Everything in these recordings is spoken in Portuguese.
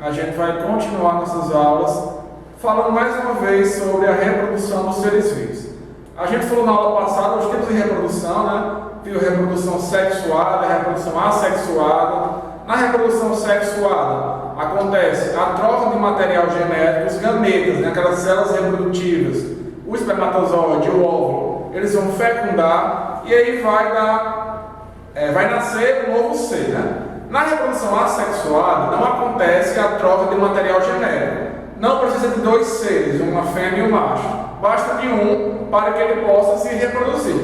a gente vai continuar nossas aulas falando mais uma vez sobre a reprodução dos seres vivos. A gente falou na aula passada os tipos de reprodução, né? Viu reprodução sexuada, reprodução assexuada. Na reprodução sexuada acontece a troca de material genético, os gametas, né? Aquelas células reprodutivas, o espermatozoide, o óvulo, eles vão fecundar e aí vai nascer um novo ser, né? Na reprodução assexuada não acontece a troca de material genético. Não precisa de dois seres, uma fêmea e um macho. Basta de um para que ele possa se reproduzir.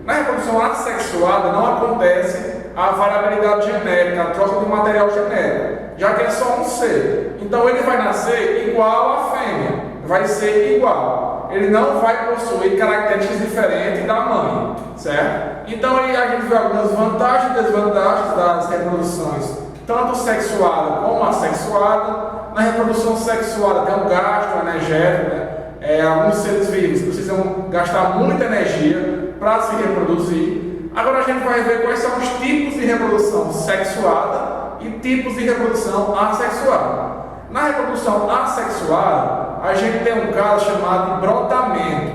Na reprodução assexuada não acontece a variabilidade genética, a troca de material genético, já que é só um ser. Então ele vai nascer igual à fêmea, vai ser igual. Ele não vai possuir características diferentes da mãe, certo? Então aí a gente vê algumas vantagens e desvantagens das reproduções, tanto sexuada como assexuada. Na reprodução sexuada tem um gasto energético, né? Alguns seres vivos precisam gastar muita energia para se reproduzir. Agora a gente vai ver quais são os tipos de reprodução sexuada e tipos de reprodução assexuada. Na reprodução assexuada, a gente tem um caso chamado de brotamento.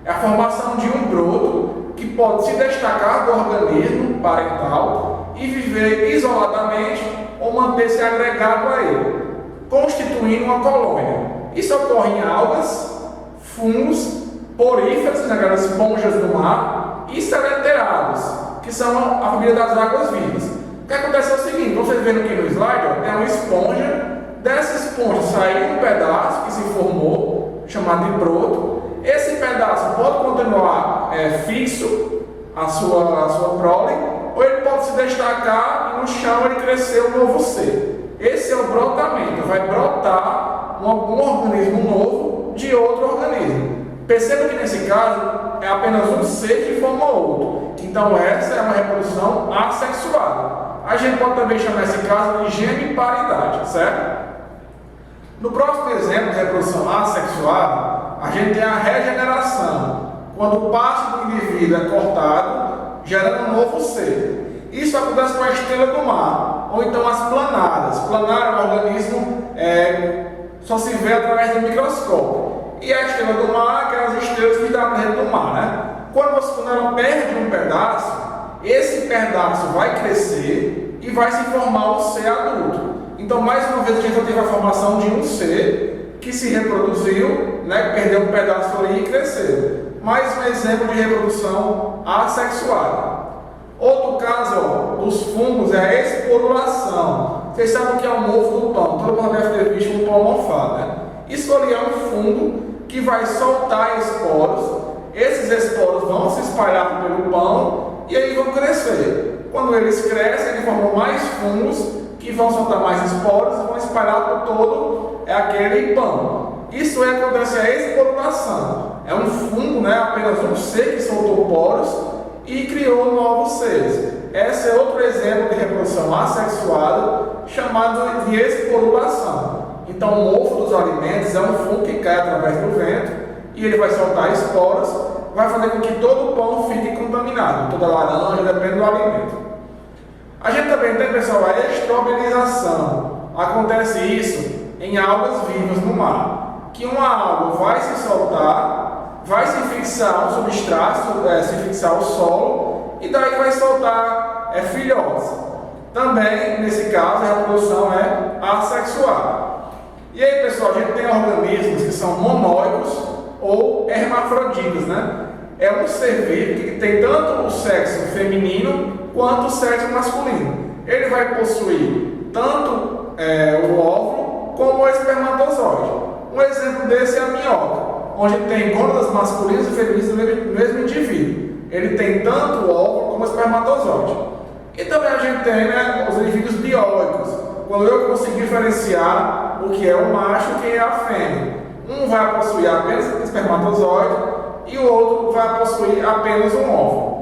É a formação de um broto que pode se destacar do organismo parental e viver isoladamente ou manter-se agregado a ele, constituindo uma colônia. Isso ocorre em algas, fungos, poríferos, né, aquelas esponjas do mar, e seleterados, que são a família das águas vivas. O que acontece é o seguinte, vocês vendo aqui no slide, ó, tem uma esponja. Dessa esponja saiu um pedaço que se formou, chamado de broto. Esse pedaço pode continuar fixo a sua prole, ou ele pode se destacar e no chão ele crescer um novo ser. Esse é o brotamento, vai brotar um organismo novo de outro organismo. Perceba que nesse caso é apenas um ser que forma outro. Então essa é uma reprodução assexuada. A gente pode também chamar esse caso de geniparidade, certo? No próximo exemplo de reprodução assexuada, a gente tem a regeneração, quando o pasto do indivíduo é cortado, gerando um novo ser. Isso acontece com a estrela do mar, ou então as planadas. Planar é um organismo só se vê através do microscópio. E a estrela do mar, aquelas estrelas que estão dentro do mar, né? Quando ela perde um pedaço, esse pedaço vai crescer e vai se formar um ser adulto. Então, mais uma vez, a gente teve a formação de um ser que se reproduziu, né? Perdeu um pedaço ali e cresceu. Mais um exemplo de reprodução assexuada. Outro caso, ó, dos fungos é a esporulação. Vocês sabem o que é o mofo do pão? Todo mundo deve ter visto um pão mofado, né? Isso ali é um fungo que vai soltar esporos. Esses esporos vão se espalhar pelo pão e aí vão crescer. Quando eles crescem, eles formam mais fungos que vão soltar mais esporos e vão espalhar por todo aquele pão. Isso acontece a esporulação. É um fungo, né? Apenas um ser que soltou poros e criou novos seres. Esse é outro exemplo de reprodução assexuada, chamado de esporulação. Então, o mofo dos alimentos é um fungo que cai através do vento e ele vai soltar esporos, vai fazer com que todo o pão fique contaminado, toda laranja, depende do alimento. A gente também tem, pessoal, a estrobelização. Acontece isso em algas vivas no mar, que uma alga vai se soltar, vai se fixar ao substrato, se fixar ao solo, e daí vai soltar filhotes. Também, nesse caso, a reprodução é assexuada. E aí, pessoal, a gente tem organismos que são monóicos ou hermafroditas, né? É um ser vivo que tem tanto o sexo feminino quanto o sexo masculino. Ele vai possuir tanto o óvulo como o espermatozoide. Um exemplo desse é a minhoca, onde tem gônadas masculinas e femininas no mesmo indivíduo. Ele tem tanto o óvulo como o espermatozoide. E também a gente tem, né, os indivíduos dioicos, quando eu consigo diferenciar o que é o macho e o que é a fêmea. Um vai possuir apenas um espermatozoide e o outro vai possuir apenas um óvulo.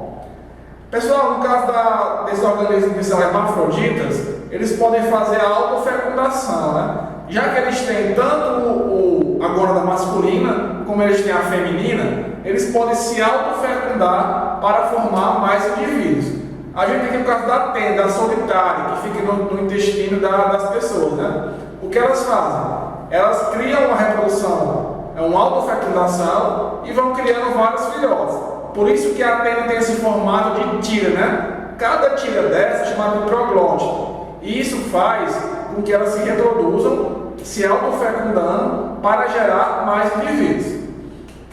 Pessoal, no caso desses organismos que são hermafroditas, eles podem fazer a autofecundação, né? Já que eles têm tanto a gônada masculina como eles têm a feminina, eles podem se autofecundar para formar mais indivíduos. A gente tem aqui o caso da tenda solitária, que fica no intestino das pessoas, né? o que elas fazem? Elas criam uma reprodução, uma autofecundação e vão criando vários filhotes. Por isso que a antena tem esse formato de tira, né? Cada tira dessa é chamada de proglótide. E isso faz com que elas se reproduzam, se autofecundando para gerar mais indivíduos.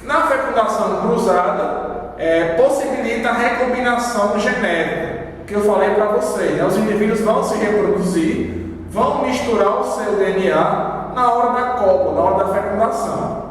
Na fecundação cruzada, possibilita a recombinação genética, que eu falei para vocês, né? Os indivíduos vão se reproduzir, vão misturar o seu DNA na hora da cópula, na hora da fecundação.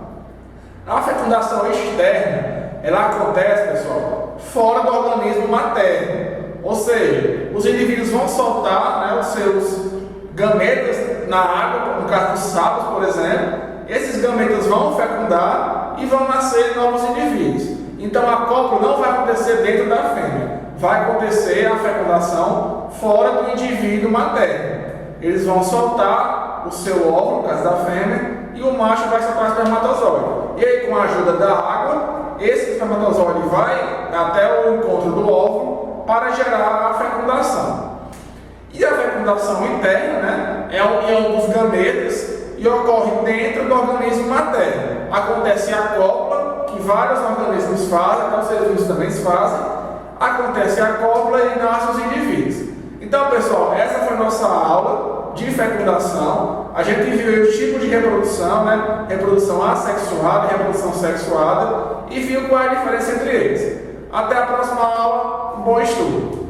A fecundação externa, ela acontece, pessoal, fora do organismo materno, ou seja, os indivíduos vão soltar, né, os seus gametas na água, no caso dos sapos, por exemplo. Esses gametas vão fecundar e vão nascer novos indivíduos. Então a cópula não vai acontecer dentro da fêmea, vai acontecer a fecundação fora do indivíduo materno. Eles vão soltar o seu óvulo, no caso da fêmea, e o macho vai soltar o espermatozoide. E aí, com a ajuda da água, esse espermatozoide vai até o encontro do óvulo para gerar a fecundação. E a fecundação interna, né, é a união dos gametas e ocorre dentro do organismo materno. Acontece a cópula, que vários organismos fazem, até os seres vivos também se fazem. Acontece a cópula e nascem os indivíduos. Então, pessoal, essa foi a nossa aula de fecundação. A gente viu os tipos de reprodução, né? Reprodução assexuada e reprodução sexuada, e viu qual é a diferença entre eles. Até a próxima aula, bom estudo!